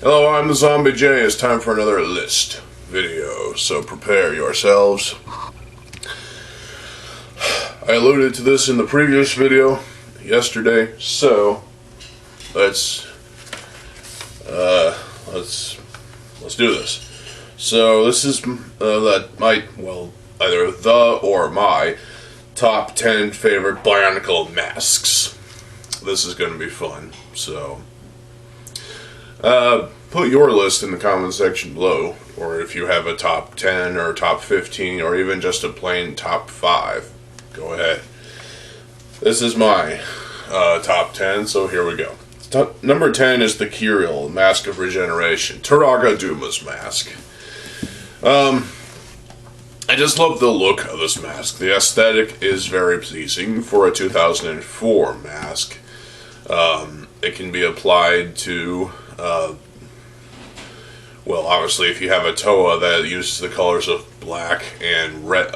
Hello, I'm TheZOMBIEJ. It's time for another list video, so prepare yourselves. I alluded to this in the previous video yesterday, so let's do this. So this is either the or my top 10 favorite Bionicle masks. This is going to be fun, so put your list in the comment section below, or if you have a top 10 or top 15 or even just a plain top 5, go ahead. This is my top 10, so here we go. Number 10 is the Kirill, Mask of Regeneration, Turaga Duma's mask. I just love the look of this mask. The aesthetic is very pleasing for a 2004 mask. It can be applied to, well, obviously if you have a Toa that uses the colors of black and red,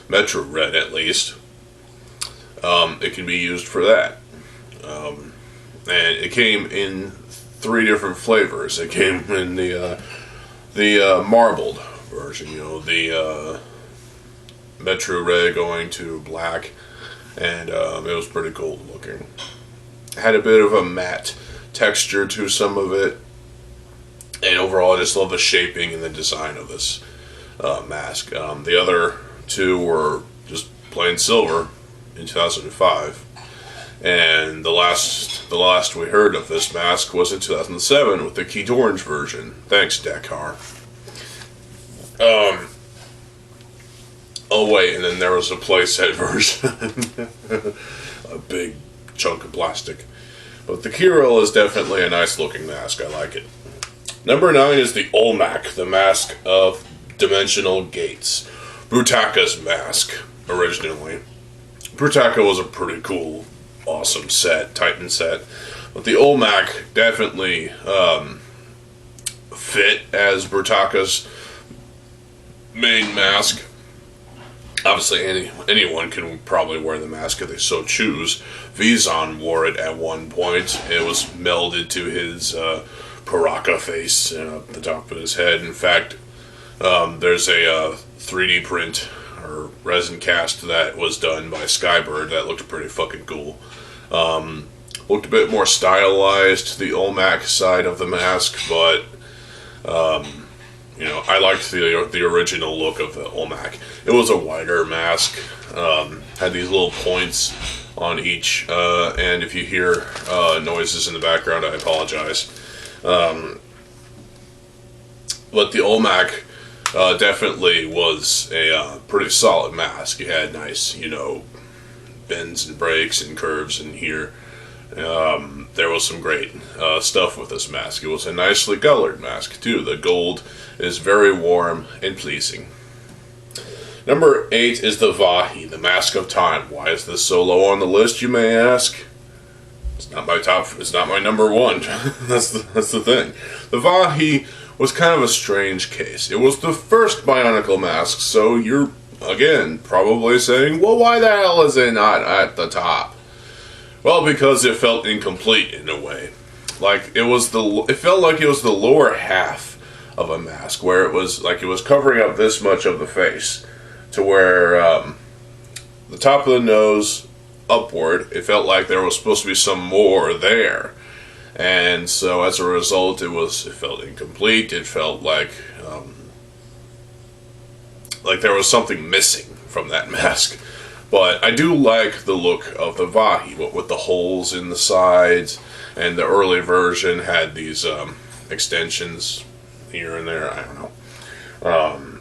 Metro Red at least, it can be used for that. And it came in 3 different flavors. It came in the marbled version, the Metro Red going to black, and it was pretty cool looking. It had a bit of a matte texture to some of it, and overall I just love the shaping and the design of this mask. The other 2 were just plain silver in 2005, and the last we heard of this mask was in 2007 with the Keyed Orange version. Thanks, Dakar. Oh wait, and then there was a playset version. A big chunk of plastic. But the Kirill is definitely a nice looking mask. I like it. Number 9 is the Olmec, the Mask of Dimensional Gates. Brutaka's mask, originally. Brutaka was a pretty cool, awesome set, Titan set. But the Olmec definitely fit as Brutaka's main mask. Obviously, anyone can probably wear the mask if they so choose. Vizon wore it at one point. It was melded to his Paraka face at the top of his head. In fact, there's a 3D print or resin cast that was done by Skybird that looked pretty fucking cool. Looked a bit more stylized, the Olmec side of the mask, but I liked the original look of the Olmec. It was a wider mask, had these little points on each, and if you hear noises in the background, I apologize. But the Olmec definitely was a pretty solid mask. It had nice, bends and breaks and curves in here. There was some great stuff with this mask. It was a nicely colored mask too. The gold is very warm and pleasing. Number 8 is the Vahi, the Mask of Time. Why is this so low on the list, you may ask? It's not my top. It's not my number 1. That's the thing. The Vahi was kind of a strange case. It was the first Bionicle mask, so you're again probably saying, well, why the hell is it not at the top? Well, because it felt incomplete in a way. It felt like it was the lower half of a mask, where it was like it was covering up this much of the face, to where the top of the nose upward, it felt like there was supposed to be some more there, and so as a result, it felt incomplete. It felt like there was something missing from that mask. But I do like the look of the Vahi, with the holes in the sides, and the early version had these extensions here and there. I don't know.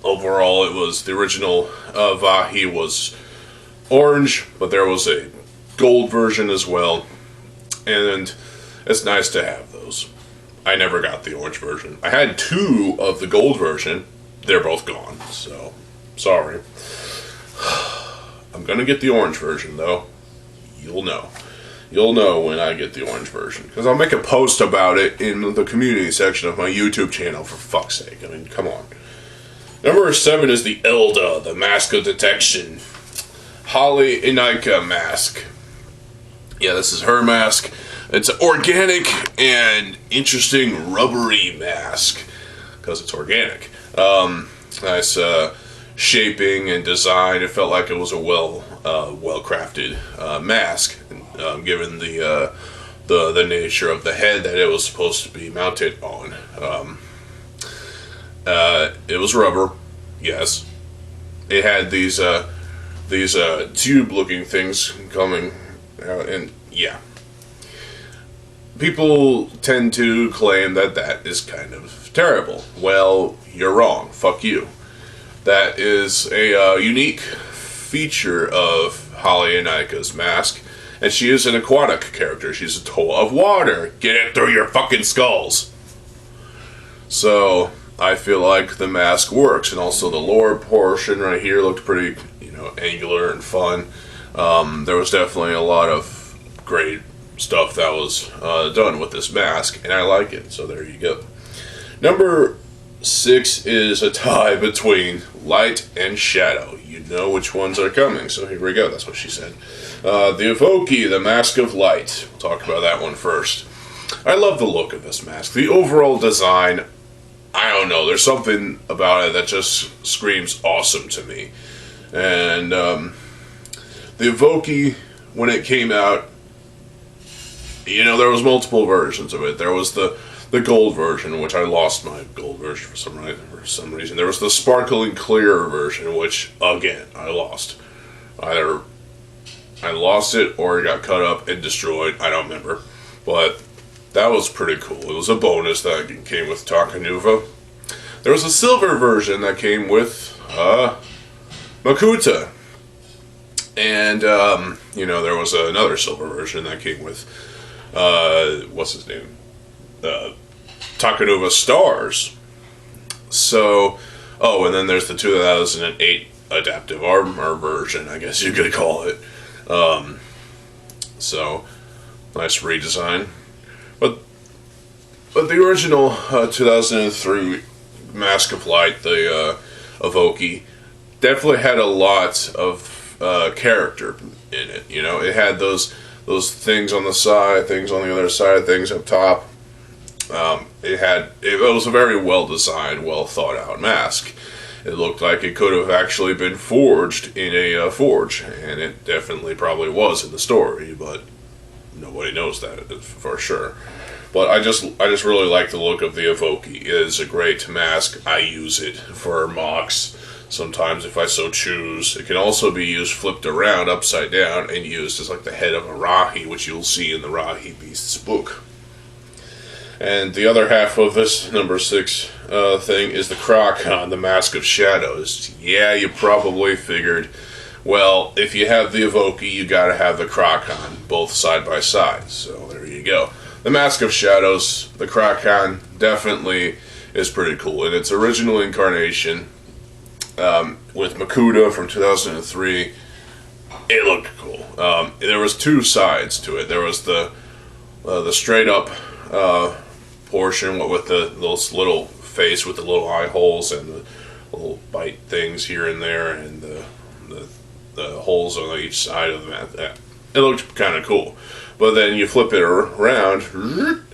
Overall, it was the original Vahi was orange, but there was a gold version as well, and it's nice to have those. I never got the orange version. I had 2 of the gold version. They're both gone, so sorry. I'm gonna get the orange version though. You'll know. You'll know when I get the orange version, because I'll make a post about it in the community section of my YouTube channel, for fuck's sake. I mean, come on. Number 7 is the Elda, the Mask of Detection. Holly Inika mask. Yeah, this is her mask. It's an organic and interesting rubbery mask because it's organic. Nice shaping and design. It felt like it was a well crafted mask, given the nature of the head that it was supposed to be mounted on. It was rubber, yes. It had these tube-looking things coming out, and yeah. People tend to claim that that is kind of terrible. Well, you're wrong. Fuck you. That is a unique feature of Holly and Aika's mask, and she is an aquatic character. She's a toe of water. Get it through your fucking skulls. So I feel like the mask works, and also the lower portion right here looked pretty, angular and fun. There was definitely a lot of great stuff that was done with this mask, and I like it. So there you go. Number 6 is a tie between light and shadow. You know which ones are coming, so here we go. That's what she said. The Evoki, the Mask of Light. We'll talk about that one first. I love the look of this mask. The overall design, I don't know, there's something about it that just screams awesome to me. And the Evoki, when it came out, there was multiple versions of it. There was the gold version, which I lost my gold version for some reason. There was the sparkling clear version, which, again, I lost. Either I lost it or it got cut up and destroyed. I don't remember. But that was pretty cool. It was a bonus that came with Takanuva. There was a silver version that came with Makuta. And, there was another silver version that came with, what's his name? Takanuva Stars. So, and then there's the 2008 Adaptive Armor version, I guess you could call it. So, nice redesign. But the original 2003 Mask of Light, the Evoki, definitely had a lot of character in it. It had those things on the side, things on the other side, things up top. It was a very well designed, well thought out mask. It looked like it could have actually been forged in a forge, and it definitely probably was in the story, but nobody knows that for sure. But I just really like the look of the Evoki. It is a great mask. I use it for mocks sometimes if I so choose. It can also be used flipped around, upside down, and used as like the head of a Rahi, which you'll see in the Rahi Beasts book. And the other half of this number 6 thing is the Krakon, the Mask of Shadows. Yeah, you probably figured, well, if you have the Evoki, you gotta have the Krakon, both side by side. So there you go. The Mask of Shadows, the Krakon, definitely is pretty cool. In its original incarnation, with Makuta from 2003, it looked cool. There was 2 sides to it. There was the straight up portion with those little face with the little eye holes and the little bite things here and there, and the holes on each side of that. It looked kind of cool. But then you flip it around,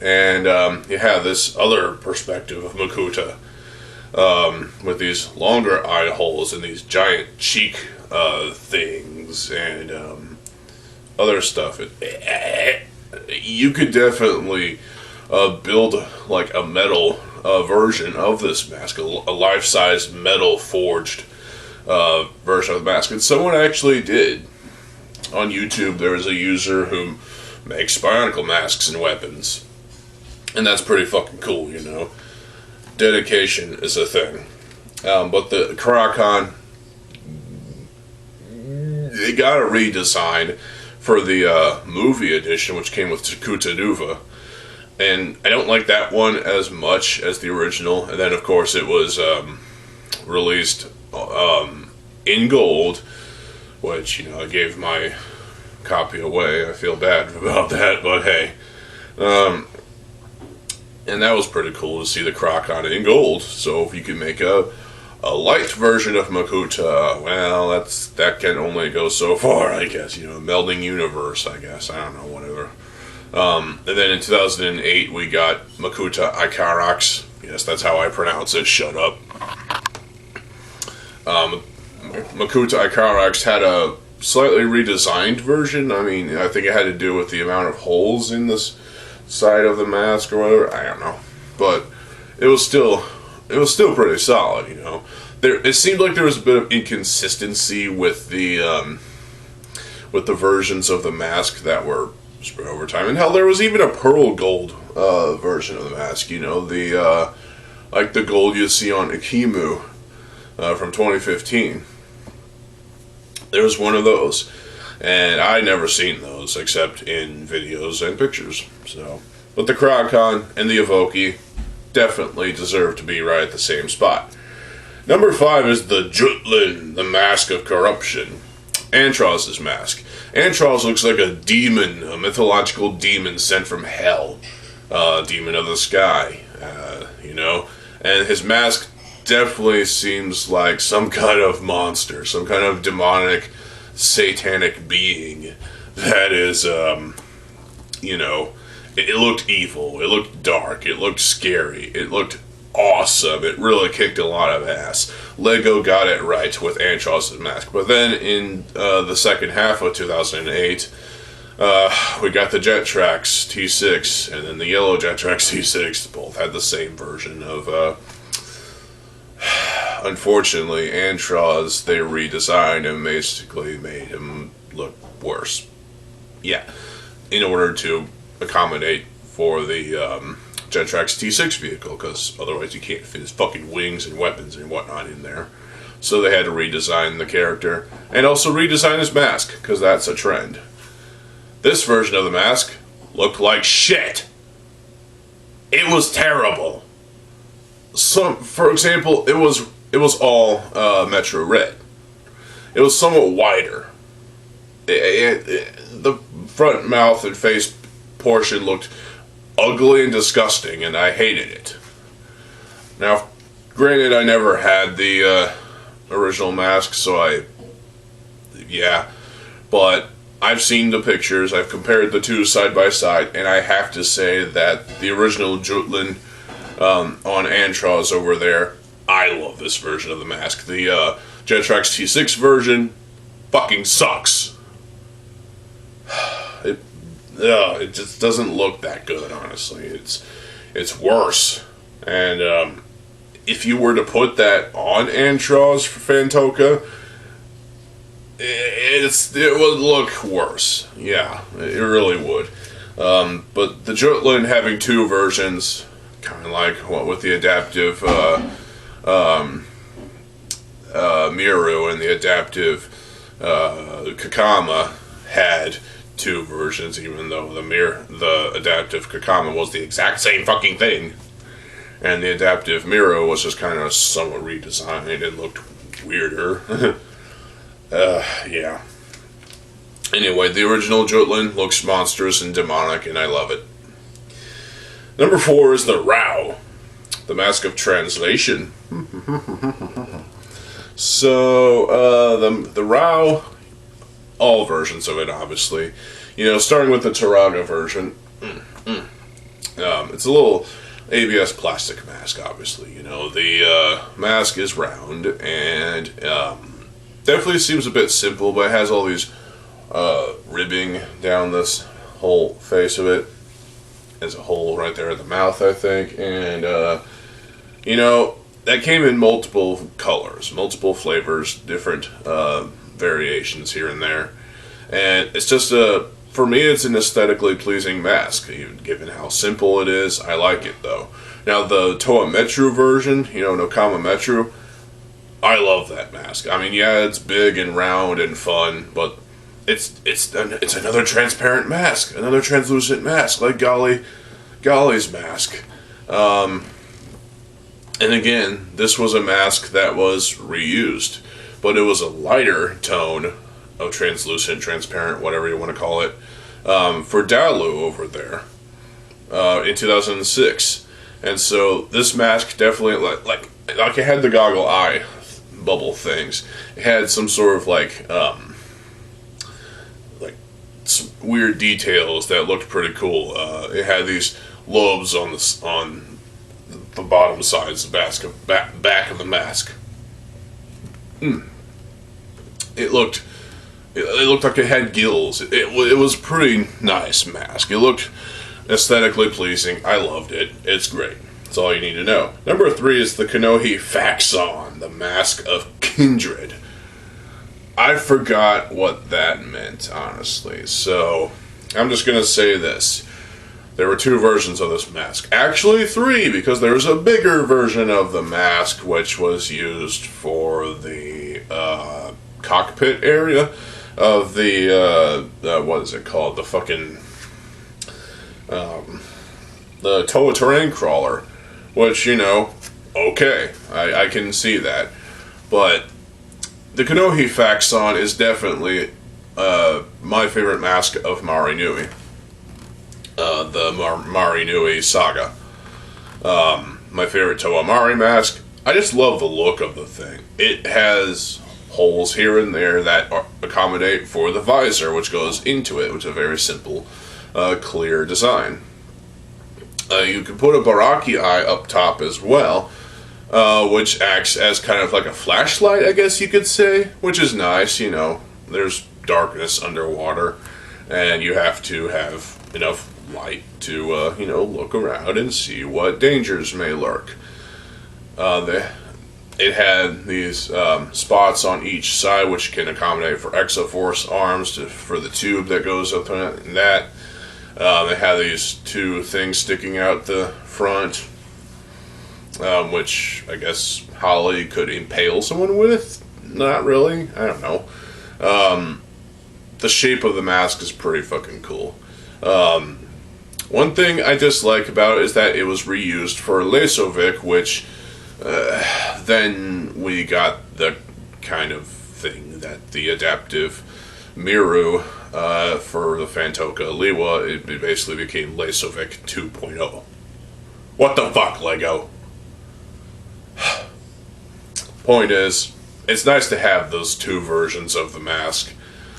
and you have this other perspective of Makuta, with these longer eye holes and these giant cheek things and other stuff. You could definitely build like a metal version of this mask, a life-size metal forged version of the mask. And someone actually did. On YouTube, there is a user who makes Bionicle masks and weapons. And that's pretty fucking cool, Dedication is a thing. But the Krakon, they got a redesign for the movie edition, which came with Takanuva. And I don't like that one as much as the original. And then, of course, it was released in gold, which, I gave my copy away. I feel bad about that, but hey. And that was pretty cool to see the Krakon in gold. So if you could make a light version of Makuta, well, that can only go so far, I guess. Melding universe, I guess. I don't know, whatever. And then in 2008 we got Makuta Ikarax. Yes, that's how I pronounce it. Shut up. Makuta Ikarax had a slightly redesigned version. I mean, I think it had to do with the amount of holes in this side of the mask or whatever. I don't know, but it was still pretty solid. You know, it seemed like there was a bit of inconsistency with the versions of the mask that were spread over time. And hell, there was even a pearl gold version of the mask. You know, the like the gold you see on Ikimu from 2015. There was one of those, and I never seen those except in videos and pictures. So, but the Crowdcon and the Evoki definitely deserve to be right at the same spot. Number 5 is the Jutlin, the Mask of Corruption. Antros' mask. Antros looks like a demon, a mythological demon sent from hell, demon of the sky, you know, and his mask definitely seems like some kind of monster, some kind of demonic, satanic being that is, you know, it looked evil, it looked dark, it looked scary, it looked awesome, it really kicked a lot of ass. Lego got it right with Antros' mask. But then in the second half of 2008, we got the Jetrax T6 and then the yellow Jetrax T6. Both had the same version of, unfortunately, Antros, they redesigned and basically made him look worse. Yeah, in order to accommodate for the Jetrax T6 vehicle, because otherwise you can't fit his fucking wings and weapons and whatnot in there. So they had to redesign the character, and also redesign his mask, because that's a trend. This version of the mask looked like shit. It was terrible. For example, it was all Metro Red. It was somewhat wider. The front mouth and face portion looked ugly and disgusting, and I hated it. Now, granted, I never had the original mask, so yeah, but I've seen the pictures, I've compared the two side by side, and I have to say that the original Jutlin on Antros over there, I love this version of the mask. The Jetrax T6 version fucking sucks. It just doesn't look that good, honestly. It's worse. And if you were to put that on Antros for Fantoka, it would look worse. Yeah, it really would. But the Jutlin having two versions, kind of like what with the adaptive Miru and the adaptive Kakama had two versions, even though the adaptive Kakama was the exact same fucking thing, and the adaptive Miru was just kind of somewhat redesigned and looked weirder. Yeah. Anyway, the original Jutlin looks monstrous and demonic, and I love it. Number 4 is the Rao, the Mask of Translation. So, the Rao, all versions of it, obviously. You know, starting with the Taraga version. It's a little ABS plastic mask, obviously. You know, the mask is round and definitely seems a bit simple, but it has all these ribbing down this whole face of it. There's a hole right there in the mouth, I think, and you know, that came in multiple colors, multiple flavors, different variations here and there, and it's just for me, it's an aesthetically pleasing mask, given how simple it is. I like it, though. Now, the Toa Metru version, you know, Nokama Metru, I love that mask. I mean, yeah, it's big and round and fun, but it's another transparent mask, another translucent mask, like Golly's mask. And again, this was a mask that was reused, but it was a lighter tone of translucent, transparent, whatever you want to call it, for Dalu over there in 2006. And so this mask definitely, like it had the goggle eye some weird details that looked pretty cool. It had these lobes on the bottom sides, the back of the mask. It looked like it had gills. It was a pretty nice mask. It looked aesthetically pleasing. I loved it. It's great. That's all you need to know. Number 3 is the Kanohi Faxon, the Mask of Kindred. I forgot what that meant, honestly. So, I'm just going to say this. There were 2 versions of this mask. Actually 3, because there was a bigger version of the mask, which was used for the cockpit area of the, what is it called? The fucking, the Toa Terrain Crawler. Which, you know, okay, I can see that. But the Kanohi Faxon is definitely my favorite mask of Mari Nui. The Mari Nui saga. My favorite Toa Mari mask. I just love the look of the thing. It has holes here and there that accommodate for the visor, which goes into it, which is a very simple, clear design. You can put a Baraki eye up top as well, which acts as kind of like a flashlight, I guess you could say, which is nice. You know, there's darkness underwater, and you have to have enough light to, you know, look around and see what dangers may lurk. It had these spots on each side, which can accommodate for Exoforce arms for the tube that goes up in that. They have these 2 things sticking out the front, which I guess Holly could impale someone with. Not really. I don't know. The shape of the mask is pretty fucking cool. One thing I dislike about it is that it was reused for Lasovic, which then we got the kind of thing that the adaptive Miru for the Fantoka Liwa, it basically became Lasovic 2.0. What the fuck, Lego? Point is, it's nice to have those 2 versions of the mask.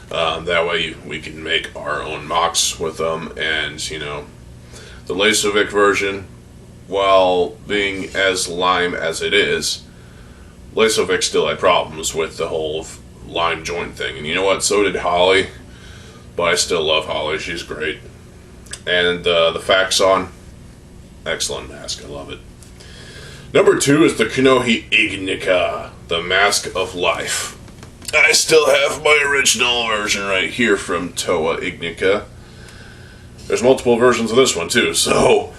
That way we can make our own mocks with them, and, you know, the Lasovic version, while being as lime as it is, Lasovic still had problems with the whole lime joint thing. And you know what? So did Holly. But I still love Holly. She's great. And the Faxon, excellent mask. I love it. Number 2 is the Kanohi Ignika, the Mask of Life. I still have my original version right here from Toa Ignika. There's multiple versions of this one too. So,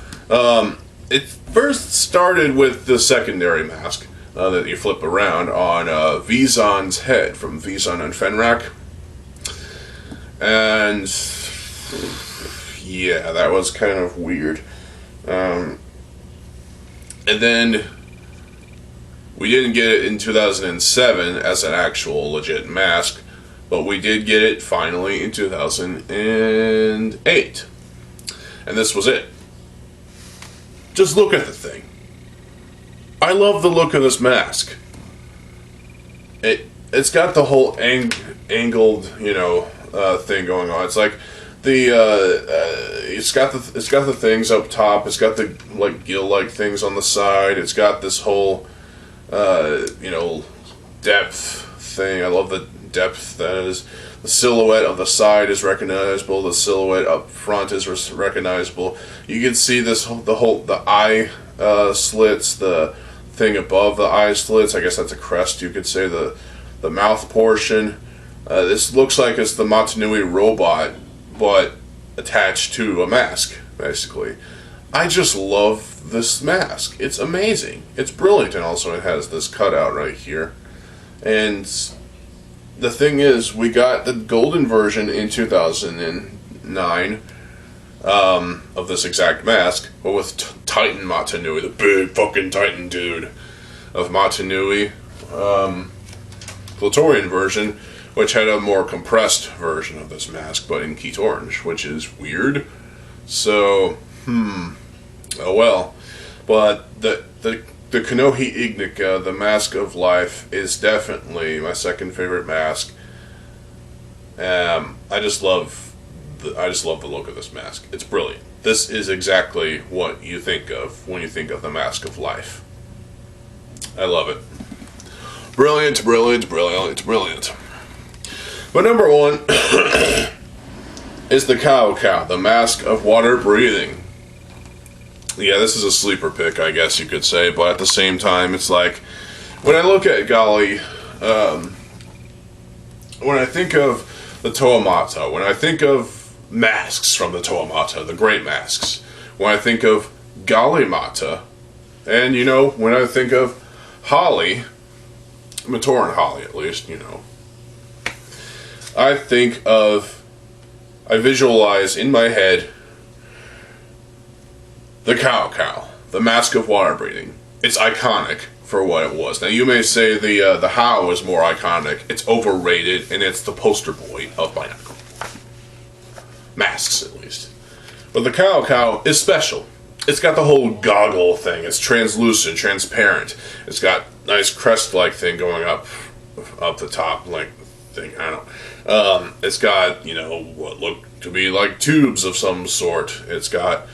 it first started with the secondary mask that you flip around on Vizon's head from Vizon and Fenrak. And yeah, that was kind of weird. And then we didn't get it in 2007 as an actual legit mask, but we did get it finally in 2008. And this was it. Just look at the thing. I love the look of this mask. It's got the whole angled, you know, thing going on. It's like it's got the things up top. It's got the like gill-like things on the side. It's got this whole you know, depth thing. I love the depth that is. The silhouette of the side is recognizable. The silhouette up front is recognizable. You can see the eye slits, the thing above the eye slits. I guess that's a crest. You could say the mouth portion. This looks like it's the Motunui robot, but attached to a mask, basically. I just love this mask. It's amazing. It's brilliant, and also it has this cutout right here. And the thing is, we got the golden version in 2009 of this exact mask, but with Titan Motunui, the big fucking Titan dude of Motunui. Clitorian version, which had a more compressed version of this mask, but in Keat Orange, which is weird. So, oh well. But the Kanohi Ignika, the Mask of Life, is definitely my second favorite mask. I just love love the look of this mask. It's brilliant. This is exactly what you think of when you think of the Mask of Life. I love it. Brilliant, brilliant, brilliant, brilliant. But number one is the Cow, the Mask of Water Breathing. Yeah, this is a sleeper pick, I guess you could say, but at the same time, it's like, when I look at Golly, when I think of the Toamata, when I think of masks from the Toamata, the great masks, when I think of Galimata, and, you know, when I think of Holly, Matoran Holly at least, you know, I visualize in my head the Cow, the Mask of Water Breathing. It's iconic for what it was. Now you may say the How is more iconic. It's overrated, and it's the poster boy of Bionicle masks, at least. But the Cow is special. It's got the whole goggle thing. It's translucent, transparent. It's got nice crest-like thing going up the top, like thing. I don't know. It's got, you know, what look to be like tubes of some sort. It's got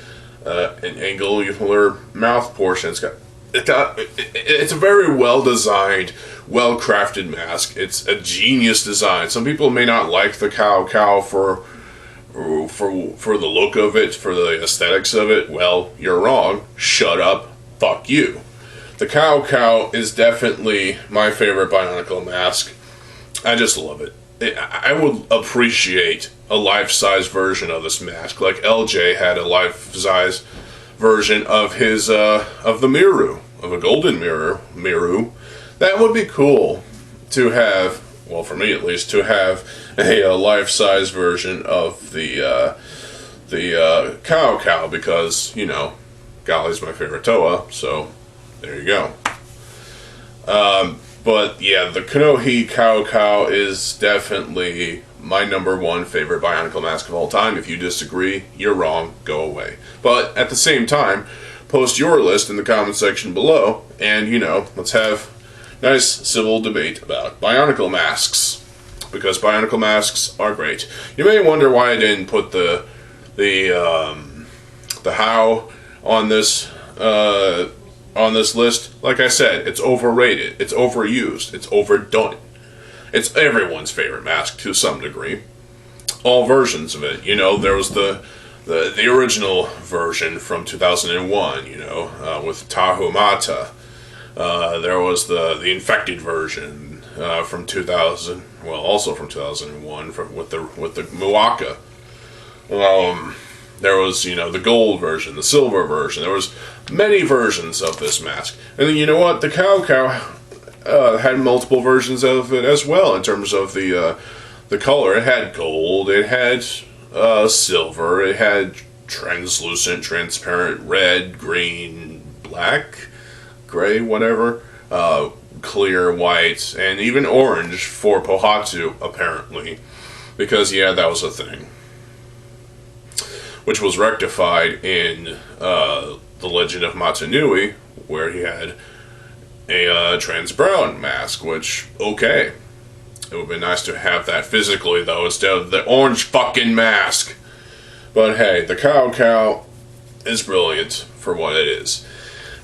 an angular mouth portion. It's a very well designed, well crafted mask. It's a genius design. Some people may not like the Cow for the look of it, for the aesthetics of it. Well, you're wrong. Shut up. Fuck you. The Cow is definitely my favorite Bionicle mask. I just love it. I would appreciate a life-size version of this mask, like LJ had a life-size version of his of the Miru, of a golden Miru. That would be cool to have. Well, for me at least, to have a life-size version of the Cow, because, you know, Golly's my favorite Toa, so there you go. But yeah, the Kanohi Cow is definitely my number one favorite Bionicle mask of all time. If you disagree, you're wrong. Go away. But at the same time, post your list in the comment section below, and, you know, let's have nice civil debate about Bionicle masks, because Bionicle masks are great. You may wonder why I didn't put the How on this list. Like I said, it's overrated, it's overused, it's overdone. It's everyone's favorite mask to some degree. All versions of it. You know, there was the original version from 2001. You know, with Tahumata. There was the infected version from 2000. Well, also from 2001 with the Muaka. There was, you know, the gold version, the silver version. There was many versions of this mask. And then, you know what? The Cow had multiple versions of it as well in terms of the color. It had gold, it had silver, it had translucent, transparent red, green, black, gray, whatever, clear, white, and even orange for Pohatu, apparently. Because, yeah, that was a thing. Which was rectified in The Legend of Matanui, where he had a trans brown mask, which, okay. It would be nice to have that physically, though, instead of the orange fucking mask. But hey, the Cow is brilliant for what it is.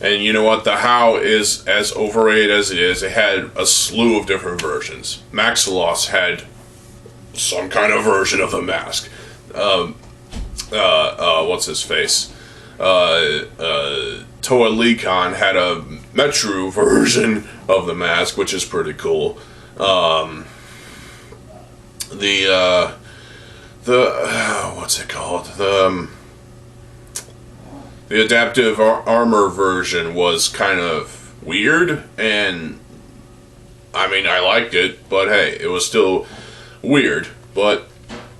And you know what? The How is as overrated as it is. It had a slew of different versions. Maxilos had some kind of version of the mask. What's his face? Toa Lee-Con had a Metru version of the mask, which is pretty cool. What's it called? The adaptive armor version was kind of weird, and I mean, I liked it, but hey, it was still weird.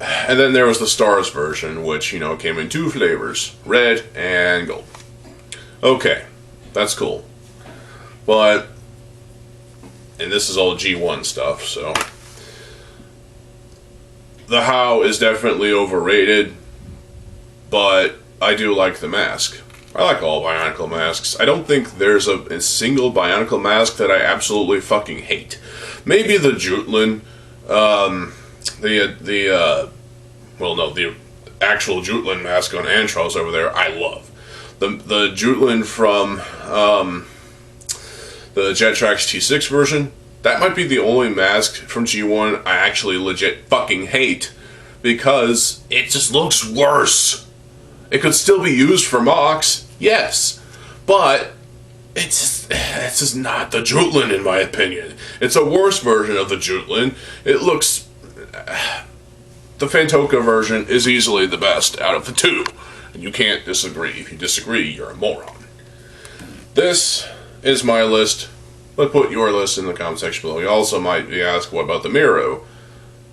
And then there was the Stars version, which, you know, came in two flavors, red and gold. Okay, that's cool. And this is all G1 stuff, so. The How is definitely overrated, but I do like the mask. I like all Bionicle masks. I don't think there's a single Bionicle mask that I absolutely fucking hate. Maybe the Jutlin, the actual Jutlin mask on Antros over there, I love. The Jutlin from the Jetrax T6 version, that might be the only mask from G1 I actually legit fucking hate, because it just looks worse. It could still be used for mocks, yes, but it's just not the Jutlin in my opinion. It's a worse version of the Jutlin. It looks... The Fantoka version is easily the best out of the two. And you can't disagree. If you disagree, you're a moron. This is my list. But put your list in the comment section below. You also might be asked, what about the Miru?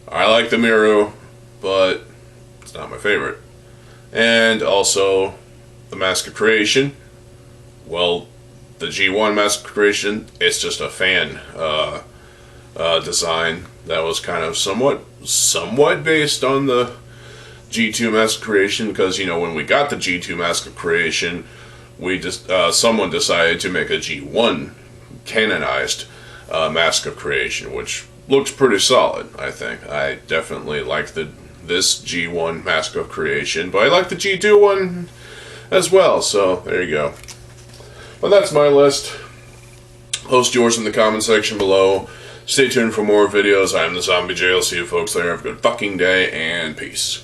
I like the Miru, but it's not my favorite. And also, the Mask of Creation. Well, the G1 Mask of Creation, it's just a fan design that was kind of somewhat based on the G2 Mask of Creation, because, you know, when we got the G2 Mask of Creation, we just someone decided to make a G1 canonized Mask of Creation, which looks pretty solid, I think. I definitely like this G1 Mask of Creation, but I like the G2 one as well, so there you go. But that's my list. Post yours in the comment section below. Stay tuned for more videos. I'm TheZOMBIEJ. I'll see you folks there. Have a good fucking day, and peace.